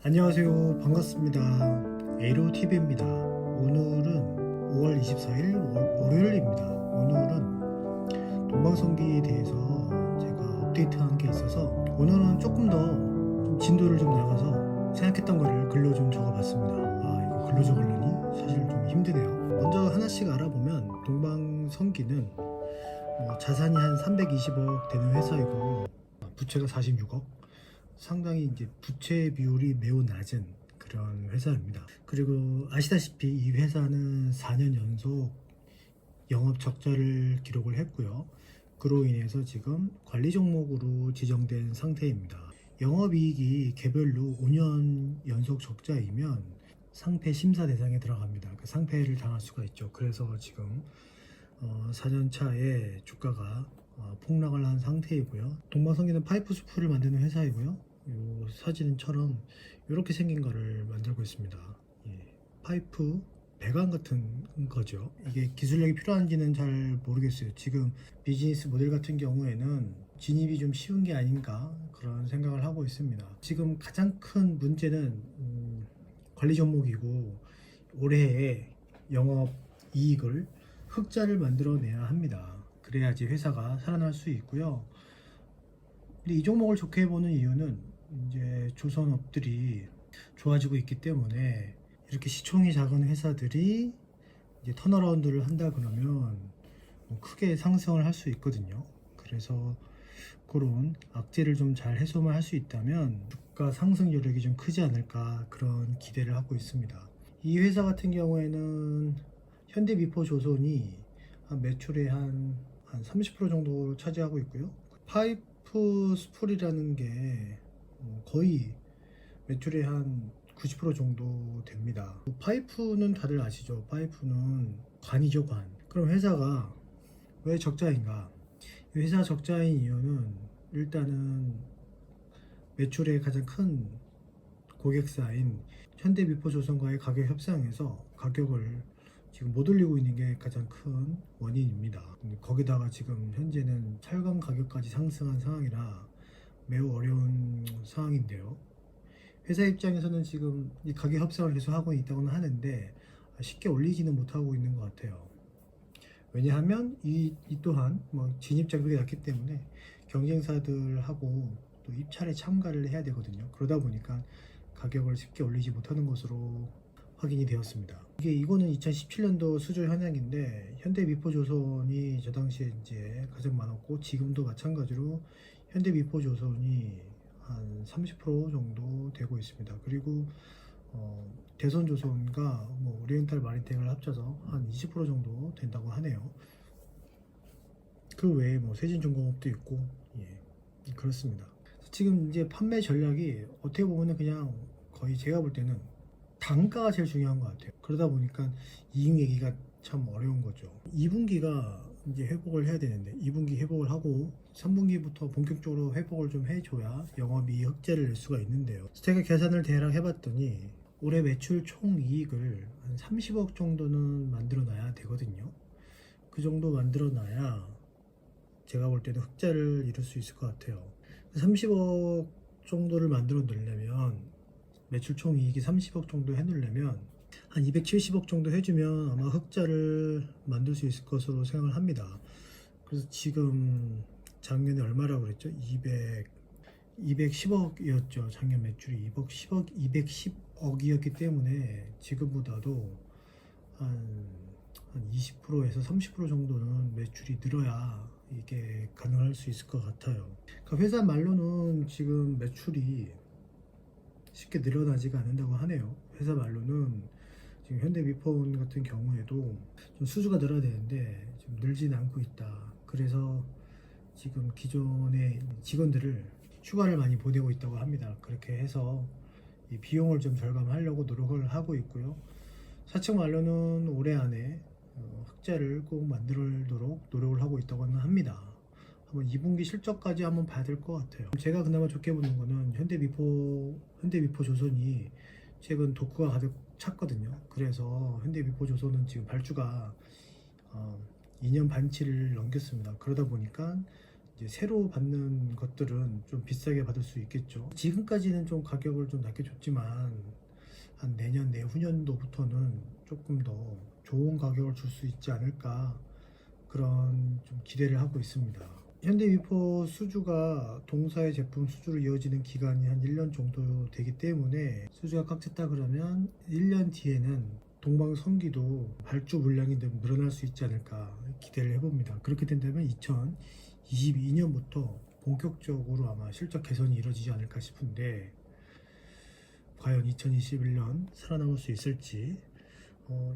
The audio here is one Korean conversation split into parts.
안녕하세요. 반갑습니다. 에로TV입니다. 오늘은 5월 24일 월요일입니다. 오늘은 동방성기에 대해서 제가 업데이트한 게 있어서 오늘은 조금 더 좀 진도를 좀 나가서 생각했던 거를 글로 좀 적어봤습니다. 이거 글로 적으려니 사실 좀 힘드네요. 먼저 하나씩 알아보면 동방성기는 자산이 한 320억 되는 회사이고 부채가 46억, 상당히 이제 부채 비율이 매우 낮은 그런 회사입니다. 그리고 아시다시피 이 회사는 4년 연속 영업 적자를 기록을 했고요. 그로 인해서 지금 관리 종목으로 지정된 상태입니다. 영업이익이 개별로 5년 연속 적자이면 상패 심사 대상에 들어갑니다. 그 상패를 당할 수가 있죠. 그래서 지금 4년 차에 주가가 폭락을 한 상태이고요. 동방성기는 파이프 수프를 만드는 회사이고요. 이 사진처럼 이렇게 생긴 거를 만들고 있습니다. 파이프 배관 같은 거죠. 이게 기술력이 필요한지는 잘 모르겠어요. 지금 비즈니스 모델 같은 경우에는 진입이 좀 쉬운 게 아닌가 그런 생각을 하고 있습니다. 지금 가장 큰 문제는 관리 종목이고 올해의 영업 이익을 흑자를 만들어내야 합니다. 그래야지 회사가 살아날 수 있고요. 근데 이 종목을 좋게 보는 이유는 이제 조선업들이 좋아지고 있기 때문에 이렇게 시총이 작은 회사들이 이제 턴어라운드를 한다 그러면 크게 상승을 할 수 있거든요. 그래서 그런 악재를 좀 잘 해소만 할 수 있다면 주가 상승 여력이 좀 크지 않을까 그런 기대를 하고 있습니다. 이 회사 같은 경우에는 현대미포조선이 매출의 한 30% 정도 차지하고 있고요. 파이프 스풀이라는 게 거의 매출의 한 90% 정도 됩니다. 파이프는 다들 아시죠? 파이프는 관이죠, 관. 그럼 회사가 왜 적자인가? 회사 적자인 이유는 일단은 매출의 가장 큰 고객사인 현대미포조선과의 가격 협상에서 가격을 지금 못 올리고 있는 게 가장 큰 원인입니다. 거기다가 지금 현재는 철강 가격까지 상승한 상황이라 매우 어려운 상황인데요. 회사 입장에서는 지금 이 가격 협상을 계속 하고 있다고는 하는데 쉽게 올리지는 못하고 있는 것 같아요. 왜냐하면 이 또한 진입 장벽이 낮기 때문에 경쟁사들하고 또 입찰에 참가를 해야 되거든요. 그러다 보니까 가격을 쉽게 올리지 못하는 것으로 확인이 되었습니다. 이거는 2017년도 수주 현황인데 현대미포조선이 저 당시에 이제 가장 많았고 지금도 마찬가지로 현대미포조선이 한 30% 정도 되고 있습니다. 그리고 대선조선과 오리엔탈 마리텍을 합쳐서 한 20% 정도 된다고 하네요. 그 외에 세진중공업도 있고 그렇습니다. 지금 이제 판매 전략이 어떻게 보면은 그냥 거의 제가 볼 때는 단가가 제일 중요한 것 같아요. 그러다 보니까 이익 얘기가 참 어려운 거죠. 2분기가 이제 회복을 해야 되는데 2분기 회복을 하고 3분기부터 본격적으로 회복을 좀 해줘야 영업이익 흑자를 낼 수가 있는데요. 제가 계산을 대략 해봤더니 올해 매출 총 이익을 한 30억 정도는 만들어 놔야 되거든요. 그 정도 만들어 놔야 제가 볼 때는 흑자를 이룰 수 있을 것 같아요. 30억 정도를 만들어 놓으려면 매출 총 이익이 30억 정도 해놓으려면 한 270억 정도 해주면 아마 흑자를 만들 수 있을 것으로 생각을 합니다. 그래서 지금 작년에 얼마라고 그랬죠? 210억이었죠. 작년 매출이 210억이었기 때문에 지금보다도 한 20%에서 30% 정도는 매출이 늘어야 이게 가능할 수 있을 것 같아요. 그러니까 회사 말로는 지금 매출이 쉽게 늘어나지가 않는다고 하네요. 회사 말로는 지금 현대미포 같은 경우에도 좀 수주가 늘어야 되는데 좀 늘진 않고 있다. 그래서 지금 기존의 직원들을 휴가를 많이 보내고 있다고 합니다. 그렇게 해서 이 비용을 좀 절감하려고 노력을 하고 있고요. 사측 말로는 올해 안에 흑자를 꼭 만들도록 노력을 하고 있다고는 합니다. 한번 2분기 실적까지 한번 봐야 될 것 같아요. 제가 그나마 좋게 보는 거는 현대미포조선이 최근 도크가 가득 찼거든요. 그래서 현대미포조선은 지금 발주가 2년 반치를 넘겼습니다. 그러다 보니까 이제 새로 받는 것들은 좀 비싸게 받을 수 있겠죠. 지금까지는 좀 가격을 좀 낮게 줬지만 한 내년 내후년도부터는 조금 더 좋은 가격을 줄 수 있지 않을까, 그런 좀 기대를 하고 있습니다. 현대 위포 수주가 동사의 제품 수주로 이어지는 기간이 한 1년 정도 되기 때문에 수주가 꽉 찼다 그러면 1년 뒤에는 동방성기도 발주 물량이 좀 늘어날 수 있지 않을까 기대를 해봅니다. 그렇게 된다면 2022년부터 본격적으로 아마 실적 개선이 이루어지지 않을까 싶은데, 과연 2021년 살아남을 수 있을지.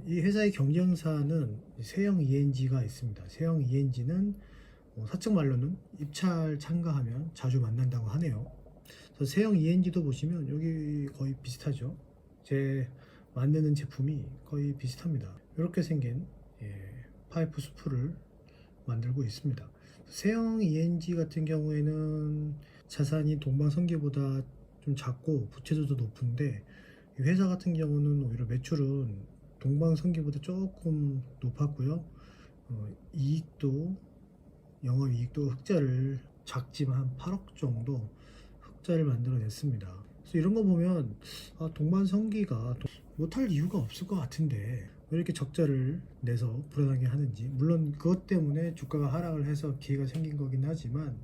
이 회사의 경쟁사는 세형 ENG가 있습니다. 세형 ENG는 사측 말로는 입찰 참가하면 자주 만난다고 하네요. 그래서 세형 ENG도 보시면 여기 거의 비슷하죠. 제 만드는 제품이 거의 비슷합니다. 이렇게 생긴 파이프 스프를 만들고 있습니다. 세형 ENG 같은 경우에는 자산이 동방성기보다 좀 작고 부채도도 높은데, 이 회사 같은 경우는 오히려 매출은 동방성기보다 조금 높았고요. 이익도, 영업이익도 흑자를, 작지만 한 8억 정도 흑자를 만들어냈습니다. 그래서 이런 거 보면 동방성기가 못할 이유가 없을 것 같은데 왜 이렇게 적자를 내서 불안하게 하는지. 물론 그것 때문에 주가가 하락을 해서 기회가 생긴 거긴 하지만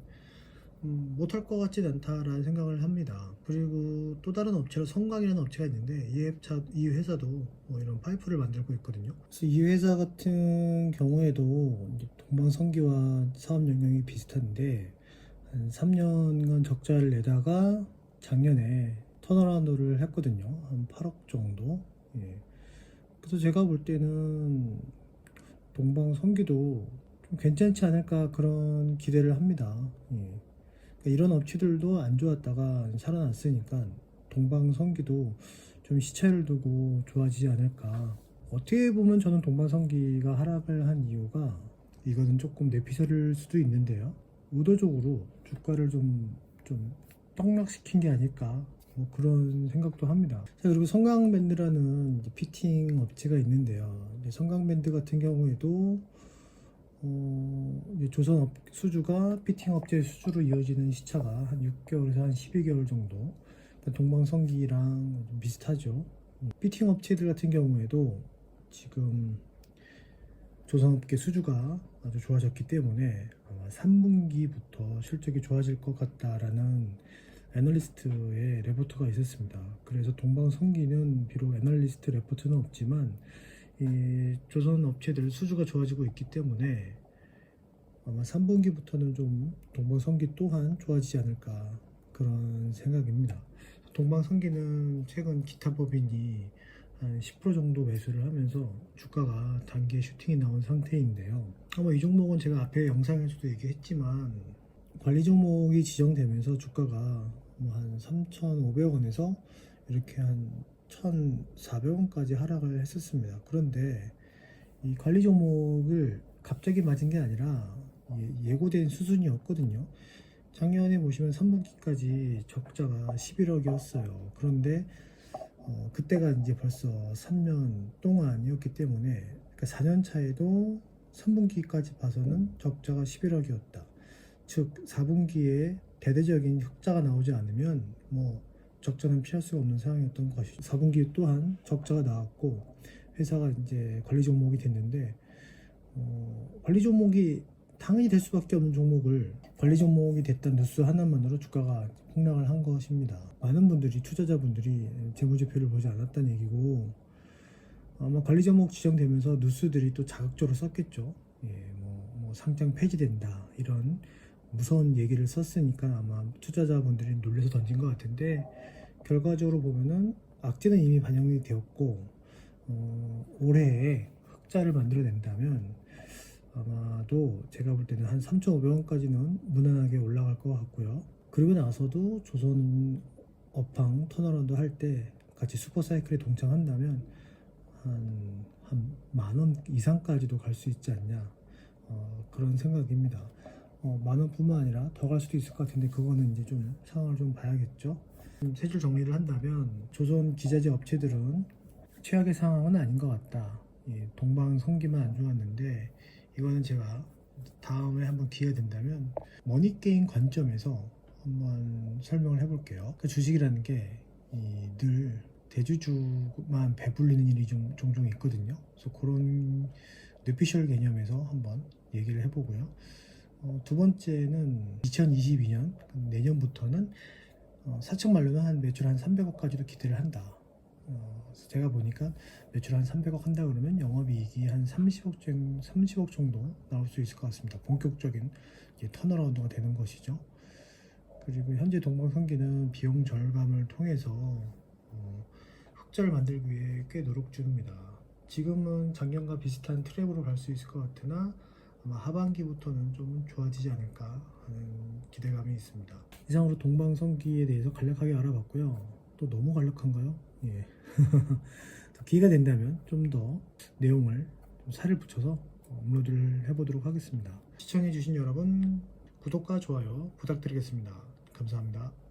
못할 것 같진 않다라는 생각을 합니다. 그리고 또 다른 업체로 성광이라는 업체가 있는데 이 회사도 뭐 이런 파이프를 만들고 있거든요. 그래서 이 회사 같은 경우에도 이제 동방성기와 사업 영역이 비슷한데 한 3년간 적자를 내다가 작년에 턴어라운드를 했거든요. 한 8억 정도. 예. 그래서 제가 볼 때는 동방성기도 좀 괜찮지 않을까 그런 기대를 합니다. 예. 이런 업체들도 안 좋았다가 살아났으니까 동방성기도 좀 시차를 두고 좋아지지 않을까. 어떻게 보면 저는 동방성기가 하락을 한 이유가, 이거는 조금 내피셜일 수도 있는데요, 의도적으로 주가를 좀 떡락시킨 게 아닐까, 뭐 그런 생각도 합니다. 자, 그리고 성강밴드라는 피팅 업체가 있는데요. 성강밴드 같은 경우에도 이제 조선 수주가 피팅 업체 수주로 이어지는 시차가 한 6개월에서 한 12개월 정도, 그러니까 동방성기랑 좀 비슷하죠. 피팅 업체들 같은 경우에도 지금 조선업계 수주가 아주 좋아졌기 때문에 아마 3분기부터 실적이 좋아질 것 같다라는 애널리스트의 레포트가 있었습니다. 그래서 동방성기는 비록 애널리스트 레포트는 없지만 이 조선 업체들 수주가 좋아지고 있기 때문에 아마 3분기부터는 좀 동방성기 또한 좋아지지 않을까, 그런 생각입니다. 동방성기는 최근 기타 법인이 한 10% 정도 매수를 하면서 주가가 단기에 슈팅이 나온 상태인데요. 아마 이 종목은 제가 앞에 영상에서도 얘기했지만 관리 종목이 지정되면서 주가가 뭐 한 3,500원에서 이렇게 한 1,400원까지 하락을 했었습니다. 그런데 이 관리 종목을 갑자기 맞은 게 아니라 예고된 수준이었거든요. 작년에 보시면 3분기까지 적자가 11억이었어요. 그런데 그때가 이제 벌써 3년 동안이었기 때문에, 그러니까 4년 차에도 3분기까지 봐서는 적자가 11억이었다. 즉 4분기에 대대적인 흑자가 나오지 않으면 뭐 적자는 피할 수가 없는 상황이었던 것이죠. 4분기 또한 적자가 나왔고 회사가 이제 관리 종목이 됐는데, 관리 종목이 당연히 될 수밖에 없는 종목을 관리 종목이 됐다는 뉴스 하나만으로 주가가 폭락을 한 것입니다. 많은 분들이, 투자자분들이 재무제표를 보지 않았다는 얘기고, 아마 관리 종목 지정되면서 뉴스들이 또 자극적으로 썼겠죠. 예, 뭐 상장 폐지된다 이런 무서운 얘기를 썼으니까 아마 투자자분들이 놀라서 던진 것 같은데, 결과적으로 보면은 악재는 이미 반영이 되었고 올해에 흑자를 만들어낸다면 아마도 제가 볼 때는 한 3,500원까지는 무난하게 올라갈 것 같고요. 그리고 나서도 조선 업황 턴어라운드 할 때 같이 슈퍼사이클에 동참한다면 한 만원 이상까지도 갈 수 있지 않냐, 그런 생각입니다. 만원뿐만 아니라 더 갈 수도 있을 것 같은데 그거는 이제 좀 상황을 좀 봐야겠죠. 세 줄 정리를 한다면 조선 기자재 업체들은 최악의 상황은 아닌 것 같다. 동방성기만 안 좋았는데 이거는 제가 다음에 한번 기회가 된다면 머니게임 관점에서 한번 설명을 해볼게요. 그 주식이라는 게 늘 대주주만 배불리는 일이 좀 종종 있거든요. 그래서 그런 뇌피셜 개념에서 한번 얘기를 해보고요. 두 번째는 2022년 내년부터는 사측 말로는 한 매출 한 300억까지도 기대를 한다. 그래서 제가 보니까 매출 한 300억 한다 그러면 영업이익이 한 30억 정도 나올 수 있을 것 같습니다. 본격적인 턴어라운드가 되는 것이죠. 그리고 현재 동방성기는 비용 절감을 통해서 흑자를 만들기 위해 꽤 노력 중입니다. 지금은 작년과 비슷한 트랙으로 갈 수 있을 것 같으나 아마 하반기부터는 좀 좋아지지 않을까 하는 기대감이 있습니다. 이상으로 동방성기에 대해서 간략하게 알아봤고요. 또 너무 간략한가요? 예. 기회가 된다면 좀 더 내용을 좀 살을 붙여서 업로드를 해보도록 하겠습니다. 시청해주신 여러분 구독과 좋아요 부탁드리겠습니다. 감사합니다.